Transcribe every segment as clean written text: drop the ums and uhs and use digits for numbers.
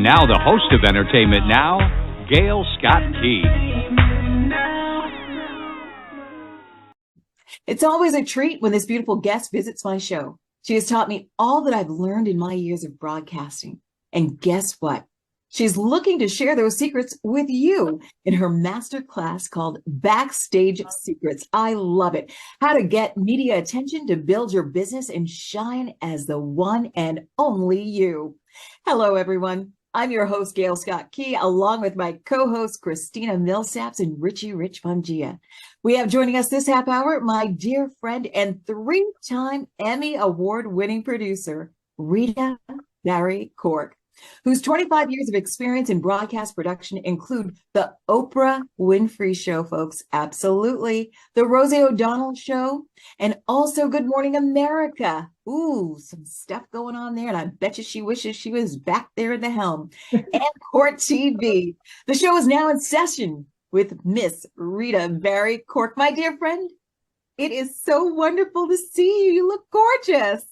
now the host of Entertainment Now, Gail Scott Key. It's always a treat when this beautiful guest visits my show. She has taught me all that I've learned in my years of broadcasting. And guess what? She's looking to share those secrets with you in her master class called Backstage Secrets. I love it. How to get media attention to build your business and shine as the one and only you. Hello, everyone. I'm your host, Gail Scott Key, along with my co-hosts, Christina Millsaps and Richie Rich Fungia. We have joining us this half hour, my dear friend and three-time Emmy Award-winning producer, Rita Barry-Corke, whose 25 years of experience in broadcast production include the Oprah Winfrey Show, folks, absolutely, the Rosie O'Donnell Show, and also Good Morning America. Ooh, some stuff going on there, and I bet you she wishes she was back there at the helm. And Court TV. The show is now in session with Miss Rita Barry-Corke. My dear friend, it is so wonderful to see you. You look gorgeous.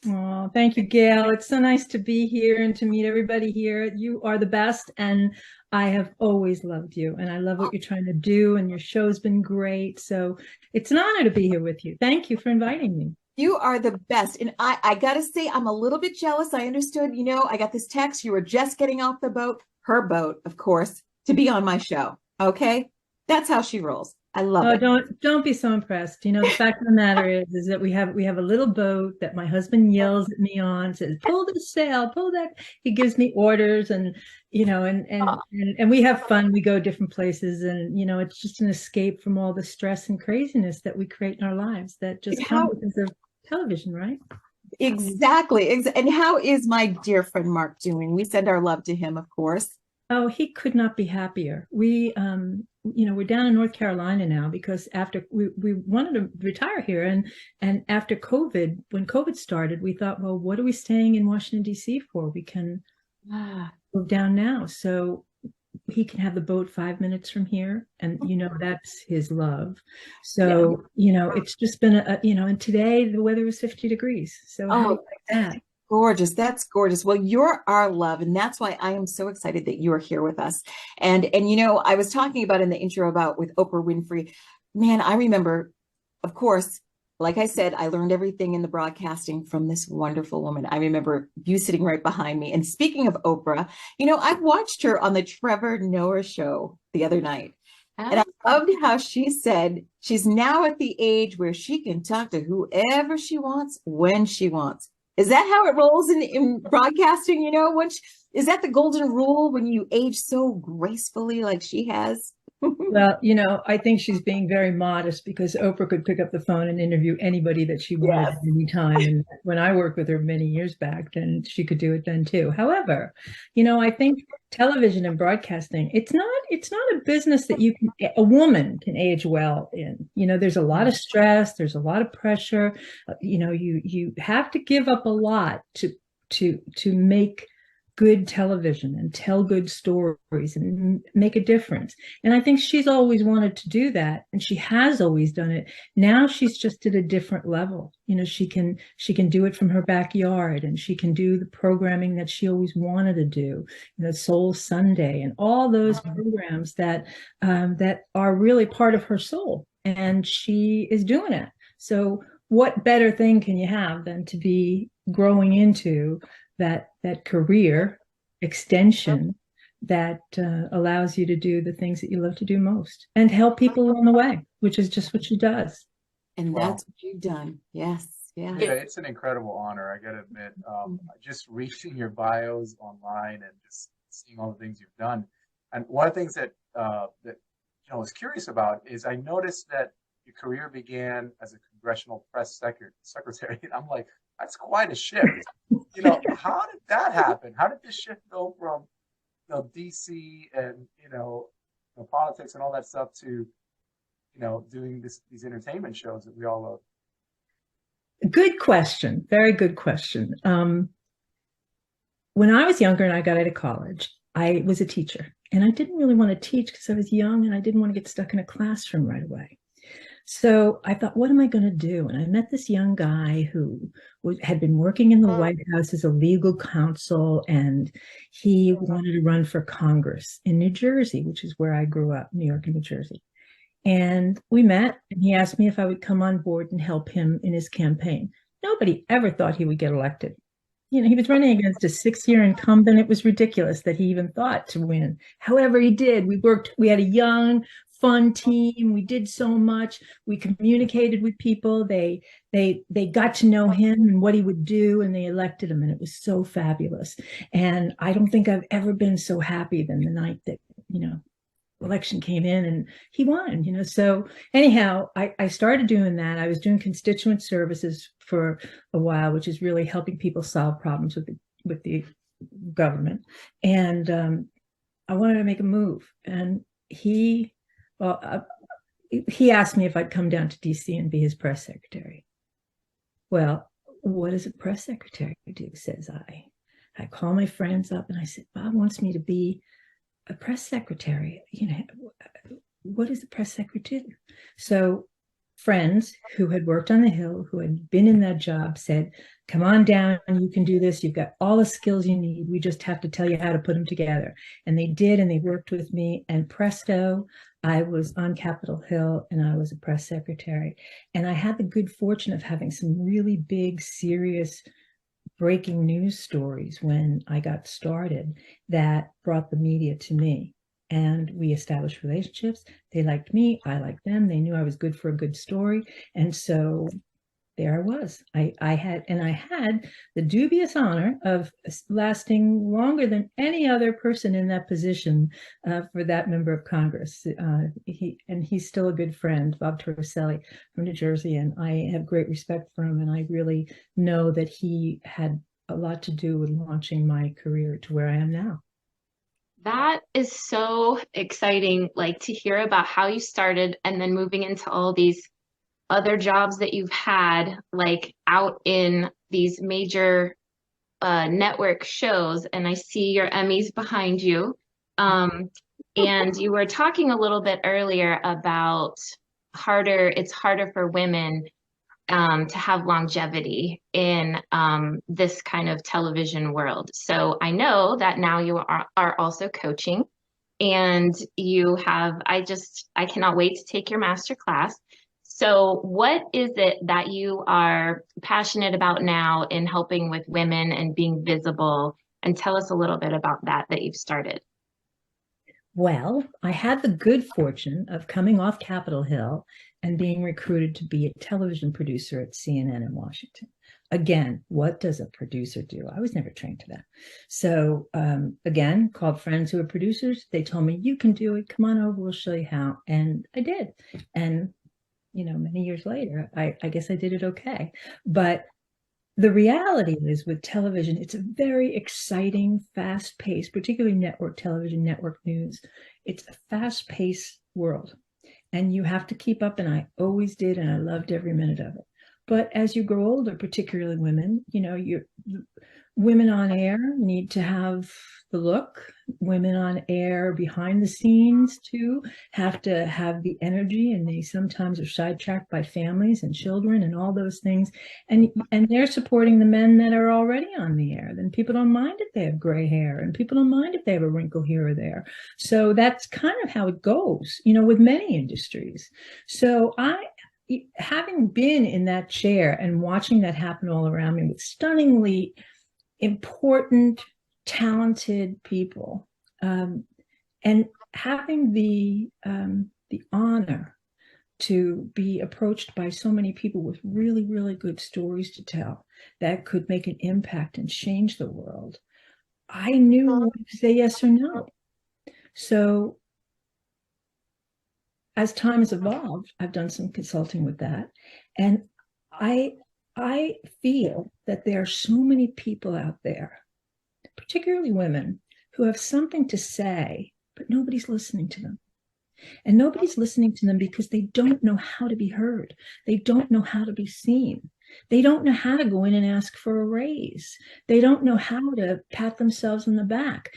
Oh, thank you, Gail. It's so nice to be here and to meet everybody here. You are the best, and I have always loved you, and I love what you're trying to do, and your show's been great. So it's an honor to be here with you. Thank you for inviting me. You are the best. And I got to say, I'm a little bit jealous. I understood, I got this text. You were just getting off the boat, her boat, of course, to be on my show. Okay. That's how she rolls. I love it. Don't be so impressed. The fact of the matter is that we have a little boat that my husband yells at me on, says, pull the sail, pull that. He gives me orders, and and we have fun. We go different places, and it's just an escape from all the stress and craziness that we create in our lives that just come because of television, right? Exactly. And how is my dear friend Mark doing? We send our love to him, of course. Oh, he could not be happier. We, we're down in North Carolina now because after we wanted to retire here, and after COVID, when COVID started, we thought, well, what are we staying in Washington, D.C. for? We can move down now. So he can have the boat 5 minutes from here, and that's his love. So it's just been and today the weather was 50 degrees. So how do you like that? Gorgeous. That's gorgeous. Well, you're our love, and that's why I am so excited that you are here with us. And I was talking about in the intro about with Oprah Winfrey. Man, I remember, of course, like I said, I learned everything in the broadcasting from this wonderful woman. I remember you sitting right behind me. And speaking of Oprah, I watched her on the Trevor Noah show the other night. And I loved how she said she's now at the age where she can talk to whoever she wants when she wants. Is that how it rolls in broadcasting? Is that the golden rule when you age so gracefully like she has? Well, I think she's being very modest because Oprah could pick up the phone and interview anybody that she wanted at any time. And when I worked with her many years back, then she could do it then too. However, I think television and broadcasting, it's not a business that a woman can age well in. There's a lot of stress, there's a lot of pressure. You have to give up a lot to make good television and tell good stories and make a difference. And I think she's always wanted to do that, and she has always done it. Now she's just at a different level. She can do it from her backyard, and she can do the programming that she always wanted to do, Soul Sunday and all those programs that are really part of her soul, and she is doing it. So what better thing can you have than to be growing into that career extension that allows you to do the things that you love to do most and help people along the way, which is just what she does. And that's what you've done. Yes. Yeah. Yeah, it's an incredible honor, I gotta admit. Just reading your bios online and just seeing all the things you've done. And one of the things that I was curious about is I noticed that your career began as a congressional press secretary. And I'm like, that's quite a shift. How did that happen? How did this shift go from, DC and, politics and all that stuff to, doing these entertainment shows that we all love? Good question. Very good question. When I was younger and I got out of college, I was a teacher, and I didn't really want to teach because I was young and I didn't want to get stuck in a classroom right away. So I thought, what am I going to do? And I met this young guy who had been working in the White House as a legal counsel, and he wanted to run for Congress in New Jersey, which is where I grew up, New York and New Jersey. And we met, and he asked me if I would come on board and help him in his campaign. Nobody ever thought he would get elected. You know, he was running against a 6-year incumbent. It was ridiculous that he even thought to win. However, he did. We had a young, fun team. We did so much. We communicated with people. They got to know him and what he would do, and they elected him, and it was so fabulous. And I don't think I've ever been so happy than the night that, election came in and he won, So anyhow, I started doing that. I was doing constituent services for a while, which is really helping people solve problems with the government. And I wanted to make a move. And he asked me if I'd come down to DC and be his press secretary. Well, what does a press secretary do, says I. I call my friends up and I said, Bob wants me to be a press secretary. What is a press secretary? So friends who had worked on the Hill, who had been in that job, said, come on down, you can do this. You've got all the skills you need. We just have to tell you how to put them together. And they did, and they worked with me, and presto, I was on Capitol Hill and I was a press secretary. And I had the good fortune of having some really big, serious breaking news stories when I got started that brought the media to me. And we established relationships. They liked me. I liked them. They knew I was good for a good story. And so there I was. I had the dubious honor of lasting longer than any other person in that position for that member of Congress. He's still a good friend, Bob Torricelli from New Jersey, and I have great respect for him. And I really know that he had a lot to do with launching my career to where I am now. That is so exciting, to hear about how you started and then moving into all these other jobs that you've had, out in these major network shows. And I see your Emmys behind you. And you were talking a little bit earlier about it's harder for women to have longevity in this kind of television world. So I know that now you are also coaching, and you have, I cannot wait to take your master class. So what is it that you are passionate about now in helping with women and being visible? And tell us a little bit about that you've started. Well, I had the good fortune of coming off Capitol Hill and being recruited to be a television producer at CNN in Washington. Again, what does a producer do? I was never trained to that. So again, called friends who are producers. They told me, you can do it. Come on over. We'll show you how. And I did. And many years later, I guess I did it okay. But the reality is, with television, it's a very exciting, fast-paced, particularly network television, network news. It's a fast-paced world, and you have to keep up, and I always did, and I loved every minute of it. But as you grow older, particularly women, women on air need to have the look. Women on air behind the scenes too have to have the energy, and they sometimes are sidetracked by families and children and all those things. And they're supporting the men that are already on the air. Then people don't mind if they have gray hair, and people don't mind if they have a wrinkle here or there. So that's kind of how it goes, with many industries. So having been in that chair and watching that happen all around me with stunningly important, talented people, and having the honor to be approached by so many people with really, really good stories to tell that could make an impact and change the world, I knew what to say yes or no. So as time has evolved, I've done some consulting with that, and I feel that there are so many people out there, particularly women, who have something to say, but nobody's listening to them. And nobody's listening to them because they don't know how to be heard. They don't know how to be seen. They don't know how to go in and ask for a raise. They don't know how to pat themselves on the back.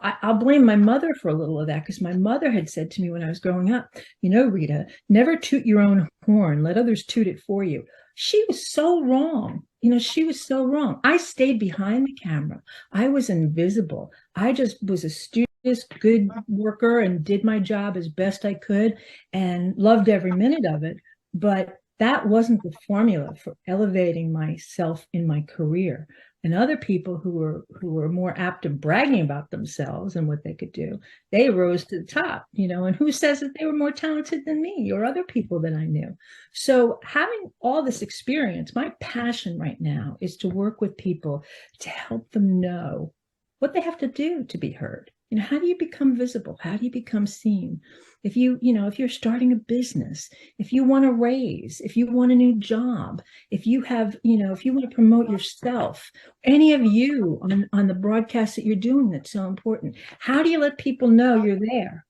I'll blame my mother for a little of that, because my mother had said to me when I was growing up, Rita, never toot your own horn, let others toot it for you. She was so wrong. She was so wrong. I stayed behind the camera. I was invisible. I just was a studious, good worker and did my job as best I could and loved every minute of it. But that wasn't the formula for elevating myself in my career. And other people who were more apt to bragging about themselves and what they could do, they rose to the top, and who says that they were more talented than me or other people that I knew? So having all this experience, my passion right now is to work with people to help them know what they have to do to be heard. How do you become visible? How do you become seen? If you're starting a business, if you want a raise, if you want a new job, if you want to promote yourself, any of you on the broadcast that you're doing that's so important, how do you let people know you're there?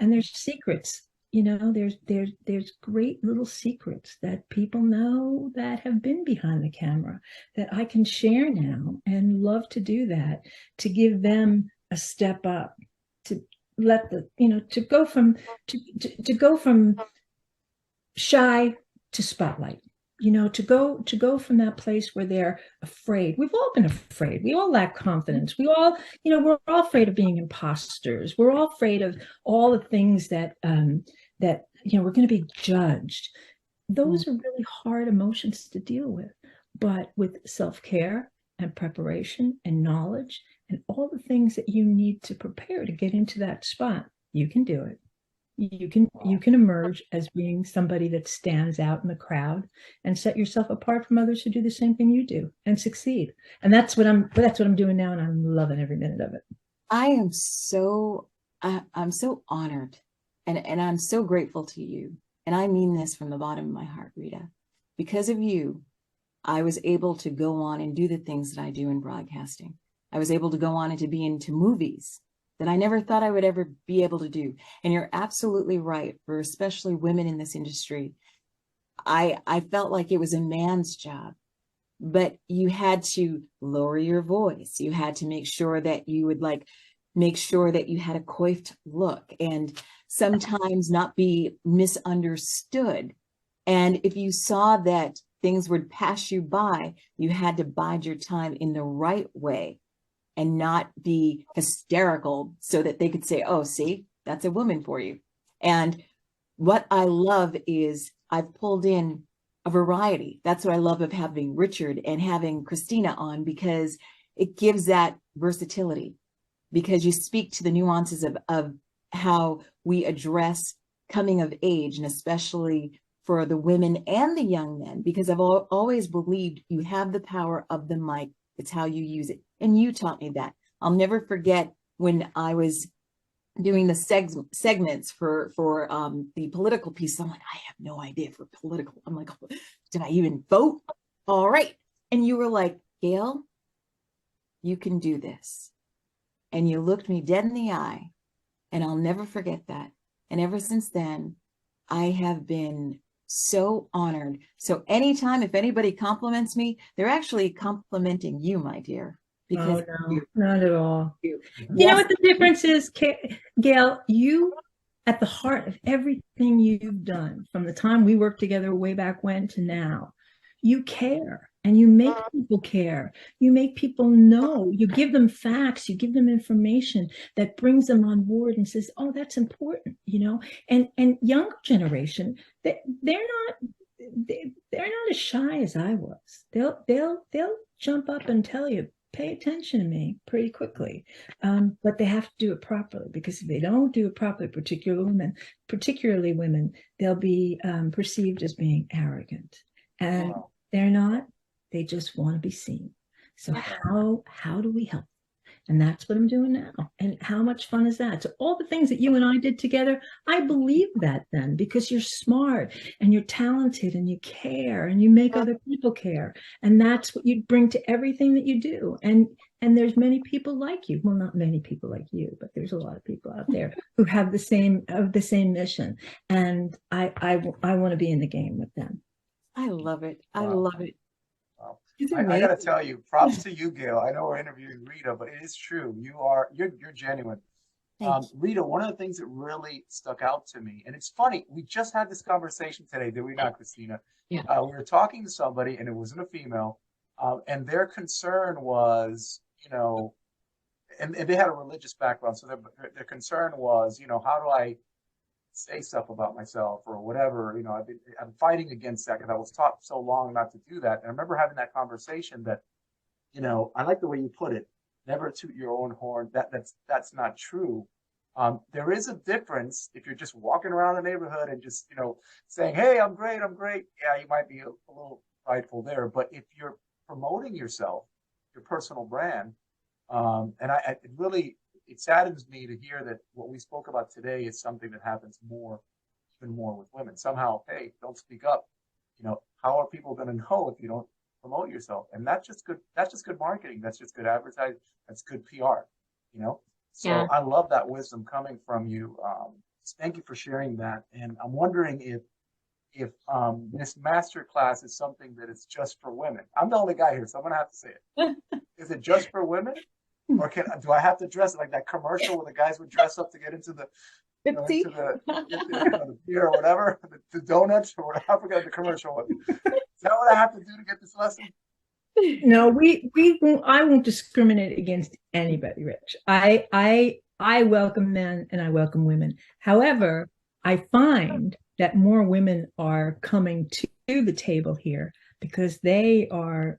And there's secrets, there's great little secrets that people know that have been behind the camera that I can share now, and love to do that, to give them a step up, to let to go from shy to spotlight, to go from that place where they're afraid. We've all been afraid. We all lack confidence. We're all afraid of being imposters. We're all afraid of all the things that we're going to be judged. Those are really hard emotions to deal with, but with self-care and preparation and knowledge and all the things that you need to prepare to get into that spot, you can do it. You can emerge as being somebody that stands out in the crowd and set yourself apart from others who do the same thing you do and succeed. And that's what I'm doing now, and I'm loving every minute of it. I'm so honored, and I'm so grateful to you. And I mean this from the bottom of my heart, Rita. Because of you, I was able to go on and do the things that I do in broadcasting. I was able to go on and to be into movies that I never thought I would ever be able to do. And you're absolutely right, for especially women in this industry. I felt like it was a man's job, but you had to lower your voice. You had to make sure that you would make sure that you had a coiffed look and sometimes not be misunderstood. And if you saw that things would pass you by, you had to bide your time in the right way and not be hysterical so that they could say, oh, see, that's a woman for you. And what I love is I've pulled in a variety. That's what I love of having Richard and having Christina on, because it gives that versatility, because you speak to the nuances of how we address coming of age, and especially for the women and the young men, because I've always believed you have the power of the mic. It's how you use it. And you taught me that. I'll never forget when I was doing the segments for the political piece. I'm like, I have no idea for political. I'm like, did I even vote? All right. And you were like, Gail, you can do this. And you looked me dead in the eye, and I'll never forget that. And ever since then, I have been so honored. So anytime, if anybody compliments me, they're actually complimenting you, my dear. Because not at all. You Yes. know what the difference is, Gail? You, at the heart of everything you've done from the time we worked together way back when to now, you care, and you make people care. You make people know. You give them facts. You give them information that brings them on board and says, "Oh, that's important," And younger generation, they're not as shy as I was. They'll jump up and tell you, pay attention to me, pretty quickly. But they have to do it properly, because if they don't do it properly, particularly women, they'll be perceived as being arrogant. And they're not. They just want to be seen. So how do we help? And that's what I'm doing now. And how much fun is that? So all the things that you and I did together, I believe that then, because you're smart and you're talented and you care and you make other people care. And that's what you bring to everything that you do. And there's many people like you. Well, not many people like you, but there's a lot of people out there who have the same mission. And I want to be in the game with them. I love it. I love it. I got to tell you, props to you, Gail. I know we're interviewing Rita, but it is true. You're genuine. Rita, one of the things that really stuck out to me, and it's funny, we just had this conversation today, did we not, Christina? Yeah. We were talking to somebody, and it wasn't a female, and their concern was, and they had a religious background, so their concern was, how do I say stuff about myself or whatever? I'm fighting against that because I was taught so long not to do that. And I remember having that conversation that, I like the way you put it. Never toot your own horn. That's not true. There is a difference if you're just walking around the neighborhood and just saying, "Hey, I'm great, I'm great." Yeah, you might be a little prideful there, but if you're promoting yourself, your personal brand, and it saddens me to hear that what we spoke about today is something that happens even more with women. Somehow, hey, don't speak up. How are people going to know if you don't promote yourself? And that's just good. That's just good marketing. That's just good advertising. That's good PR. So Yeah. I love that wisdom coming from you. Thank you for sharing that. And I'm wondering if this masterclass is something that is just for women. I'm the only guy here, so I'm gonna have to say it. Is it just for women, or do I have to dress like that commercial where the guys would dress up to get into the the beer or whatever, the donuts or whatever? I forgot the commercial was. Is that what I have to do to get this lesson? No, we won't. I won't discriminate against anybody, Rich. I welcome men and I welcome women. However, I find that more women are coming to the table here because they are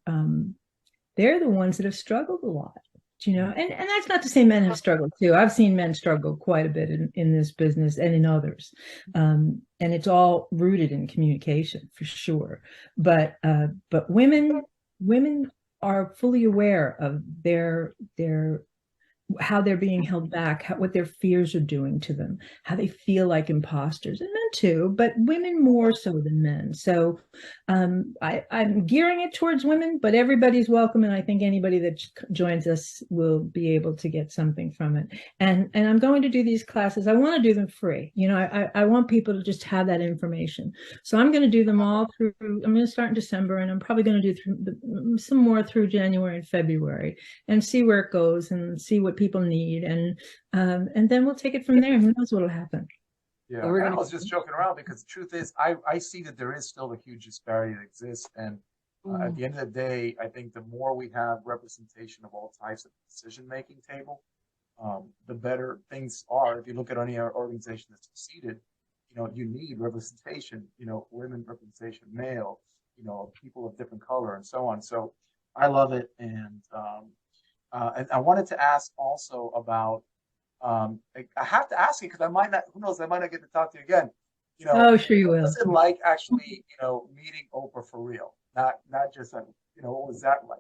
they're the ones that have struggled a lot, and that's not to say men have struggled too. I've seen men struggle quite a bit in this business and in others, and it's all rooted in communication for sure. But women are fully aware of their how they're being held back, what their fears are doing to them, how they feel like imposters, and men too, but women more so than men. So I'm gearing it towards women, but everybody's welcome, and I think anybody that joins us will be able to get something from it. And I'm going to do these classes. I want to do them free. I want people to just have that information. So I'm going to do them all through. I'm going to start in December, and I'm probably going to do some more through January and February, and see where it goes and see what people need, and then we'll take it from there. Who knows what'll happen? Yeah, I was just joking around because the truth is, I see that there is still a huge disparity that exists, and at the end of the day, I think the more we have representation of all types of decision-making table, the better things are. If you look at any organization that's succeeded, you need representation. Women representation, male, people of different color, and so on. So I love it, and I wanted to ask also about. I have to ask you because I might not. Who knows? I might not get to talk to you again. Oh, sure you will. What's it like actually? Meeting Oprah for real, not just what was that like?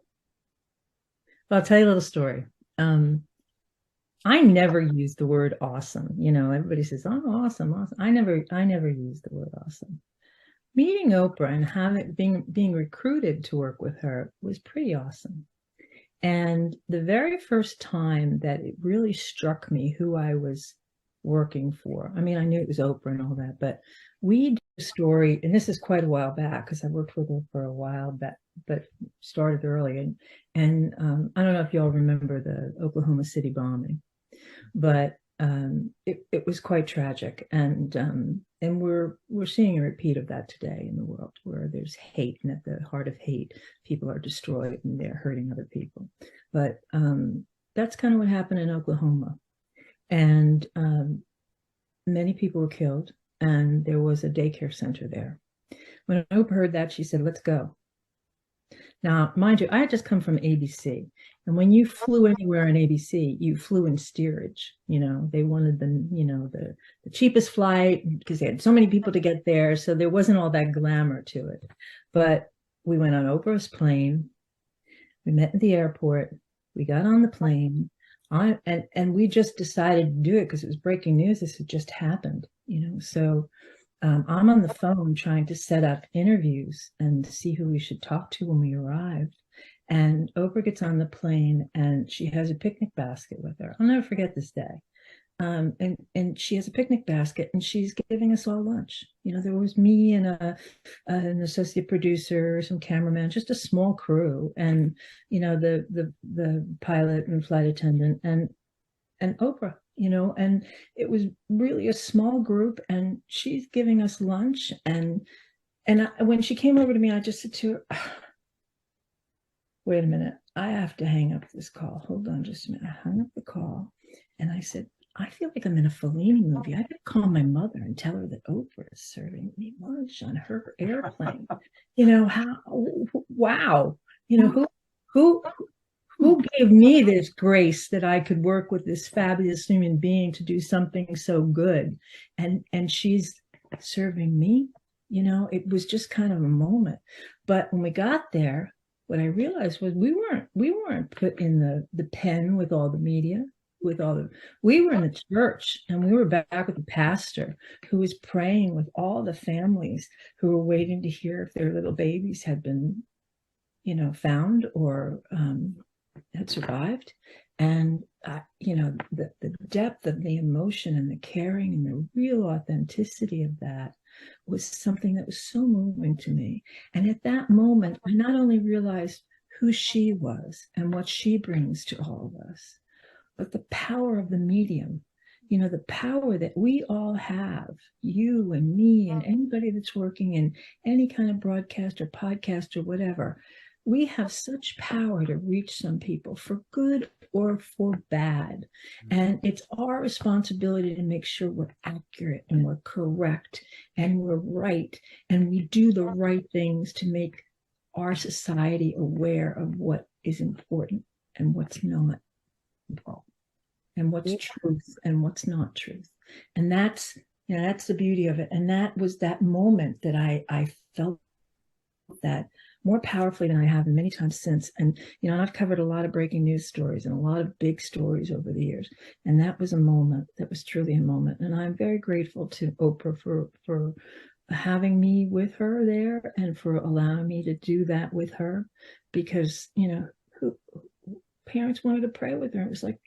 Well, I'll tell you a little story. I never use the word awesome. Everybody says, "Oh, awesome." I never use the word awesome. Meeting Oprah and being recruited to work with her was pretty awesome. And the very first time that it really struck me who I was working for, I mean, I knew it was Oprah and all that, but we did a story, and this is quite a while back because I worked with her for a while, but started early. And I don't know if y'all remember the Oklahoma City bombing, but it was quite tragic. And we're seeing a repeat of that today in the world, where there's hate, and at the heart of hate, people are destroyed and they're hurting other people. But that's kind of what happened in Oklahoma. And many people were killed, and there was a daycare center there. When Oprah heard that, she said, "Let's go." Now, mind you, I had just come from ABC. And when you flew anywhere in ABC, you flew in steerage. They wanted the cheapest flight because they had so many people to get there. So there wasn't all that glamour to it. But we went on Oprah's plane. We met at the airport. We got on the plane. And we just decided to do it because it was breaking news. This had just happened, So I'm on the phone trying to set up interviews and see who we should talk to when we arrived. And Oprah gets on the plane and she has a picnic basket with her. I'll never forget this day. and she has a picnic basket, and she's giving us all lunch. There was me and an associate producer, some cameraman, just a small crew, and the pilot and flight attendant, and Oprah. And it was really a small group, and she's giving us lunch. And when she came over to me, I just said to her, wait a minute, I have to hang up this call. Hold on just a minute. I hung up the call, and I said, I feel like I'm in a Fellini movie. I could call my mother and tell her that Oprah is serving me lunch on her airplane. Wow. Who gave me this grace that I could work with this fabulous human being to do something so good? And she's serving me. It was just kind of a moment. But when we got there, what I realized was we weren't put in the pen with all the media. We were in the church, and we were back with the pastor who was praying with all the families who were waiting to hear if their little babies had been, found or had survived. And, the depth of the emotion and the caring and the real authenticity of that was something that was so moving to me. And at that moment, I not only realized who she was and what she brings to all of us, but the power of the medium, the power that we all have, you and me and anybody that's working in any kind of broadcast or podcast or whatever. We have such power to reach some people for good or for bad. And it's our responsibility to make sure we're accurate and we're correct and we're right. And we do the right things to make our society aware of what is important and what's not important, and what's truth and what's not truth. And that's the beauty of it. And that was that moment that I felt that more powerfully than I have many times since. And, I've covered a lot of breaking news stories and a lot of big stories over the years. And that was a moment, that was truly a moment. And I'm very grateful to Oprah for having me with her there and for allowing me to do that with her, because, parents wanted to pray with her. It was like,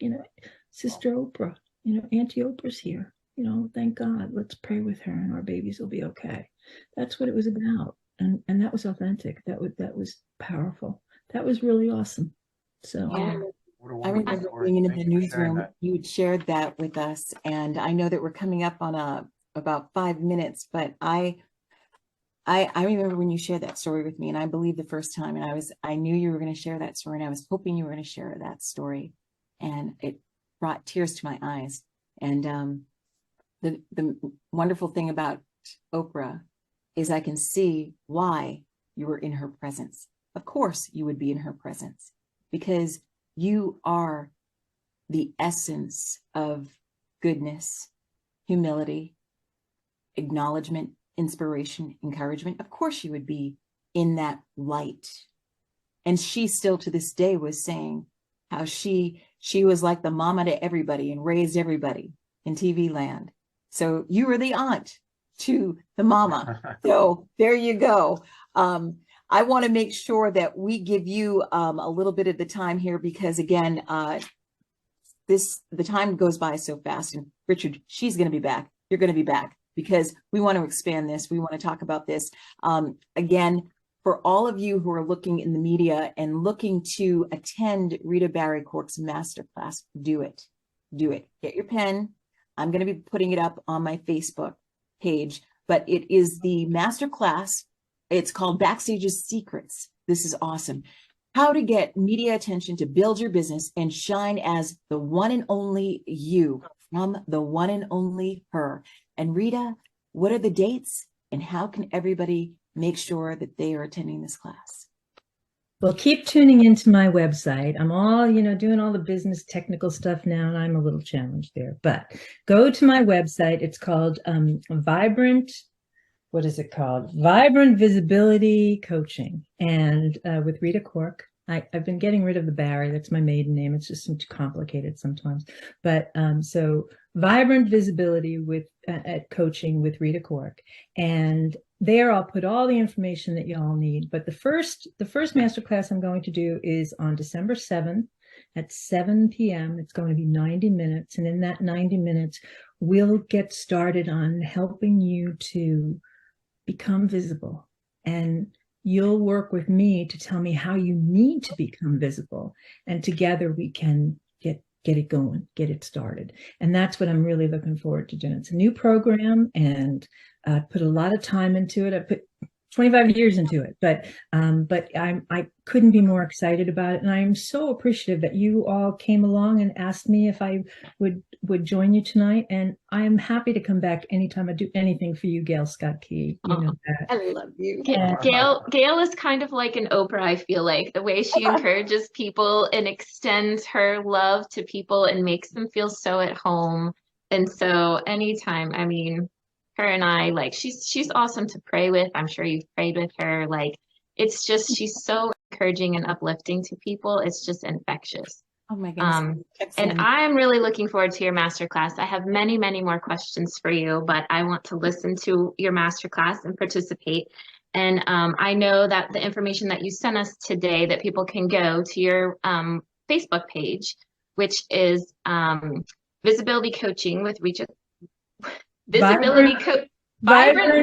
Sister Oprah, Auntie Oprah's here, thank God, let's pray with her and our babies will be okay. That's what it was about. And that was authentic. That was powerful. That was really awesome. So yeah. I remember being in the newsroom, you had shared that with us. And I know that we're coming up on about 5 minutes, but I remember when you shared that story with me, and I believed the first time, and I knew you were going to share that story, and I was hoping you were going to share that story, and it brought tears to my eyes. And the wonderful thing about Oprah is I can see why you were in her presence. Of course you would be in her presence, because you are the essence of goodness, humility, acknowledgement, inspiration, encouragement. Of course you would be in that light. And she still to this day was saying how she was like the mama to everybody and raised everybody in TV land. So you were the aunt to the mama. So there you go. I want to make sure that we give you a little bit of the time here, because again, the time goes by so fast. And Richard, she's going to be back. You're going to be back, because we want to expand this. We want to talk about this. Again, for all of you who are looking in the media and looking to attend Rita Barry-Corke's masterclass, do it. Do it. Get your pen. I'm going to be putting it up on my Facebook page, but it is the masterclass. It's called Backstage's Secrets. This is awesome. How to get media attention to build your business and shine as the one and only you, from the one and only her. And Rita, what are the dates and how can everybody make sure that they are attending this class? Well, keep tuning into my website. I'm all, doing all the business technical stuff now, and I'm a little challenged there. But go to my website. It's called Vibrant Visibility Coaching, and with Rita Corke. I've been getting rid of the Barry. That's my maiden name. It's just too complicated sometimes. But so Vibrant Visibility at Coaching with Rita Corke, and there I'll put all the information that you all need. But the first masterclass I'm going to do is on December 7th at 7 p.m. It's going to be 90 minutes. And in that 90 minutes, we'll get started on helping you to become visible. And you'll work with me to tell me how you need to become visible. And together we can get it going, get it started. And that's what I'm really looking forward to doing. It's a new program, and I put a lot of time into it. I put 25 years into it, but I couldn't be more excited about it. And I'm so appreciative that you all came along and asked me if I would join you tonight. And I am happy to come back anytime I do anything for you, Gail Scott Key. You know that. I love you. Gail is kind of like an Oprah, I feel like, the way she encourages people and extends her love to people and makes them feel so at home. And so anytime, I mean, her and I, like, she's awesome to pray with. I'm sure you've prayed with her. Like, it's just, she's so encouraging and uplifting to people. It's just infectious. Oh my goodness. And I'm really looking forward to your masterclass. I have many, many more questions for you, but I want to listen to your masterclass and participate. And I know that the information that you sent us today, that people can go to your Facebook page, which is Visibility Coaching with Vibrant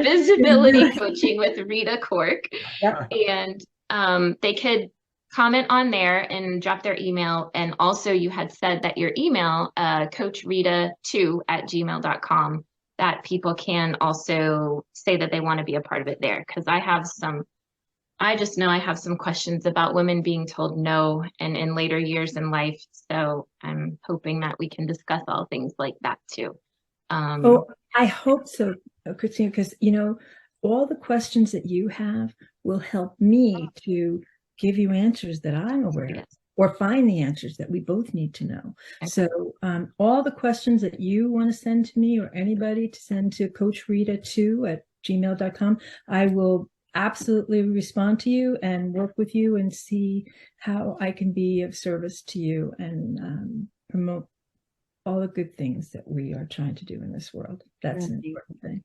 Visibility Coaching with Rita Corke. Yep. And they could comment on there and drop their email. And also you had said that your email, coachrita2@gmail.com, that people can also say that they want to be a part of it there. Because I just know I have some questions about women being told no and in later years in life. So I'm hoping that we can discuss all things like that too. I hope so, Christine, because, you know, all the questions that you have will help me to give you answers that I'm aware of, or find the answers that we both need to know. Okay. So all the questions that you want to send to me, or anybody to send to coachrita2@gmail.com, I will absolutely respond to you and work with you and see how I can be of service to you and promote all the good things that we are trying to do in this world. That's an important thing.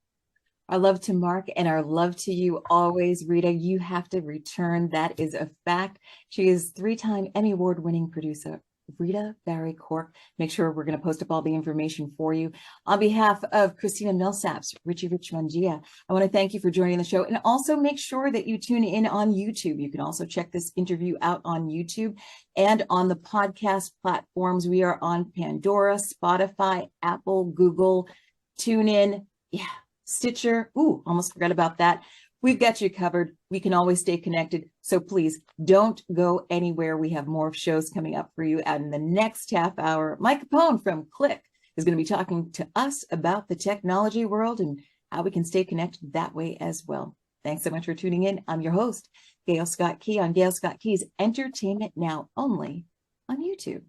Our love to Mark and our love to you always, Rita. You have to return. That is a fact. She is 3-time Emmy Award-winning producer, Rita Barry-Corke. Make sure we're going to post up all the information for you. On behalf of Christina Millsaps, Richie Richmangia, I want to thank you for joining the show. And also make sure that you tune in on YouTube. You can also check this interview out on YouTube and on the podcast platforms. We are on Pandora, Spotify, Apple, Google, TuneIn. Yeah. Stitcher. Ooh, almost forgot about that. We've got you covered. We can always stay connected. So please don't go anywhere. We have more shows coming up for you. And in the next half hour, Mike Capone from Click is going to be talking to us about the technology world and how we can stay connected that way as well. Thanks so much for tuning in. I'm your host, Gail Scott Key, on Gail Scott Key's Entertainment Now, only on YouTube.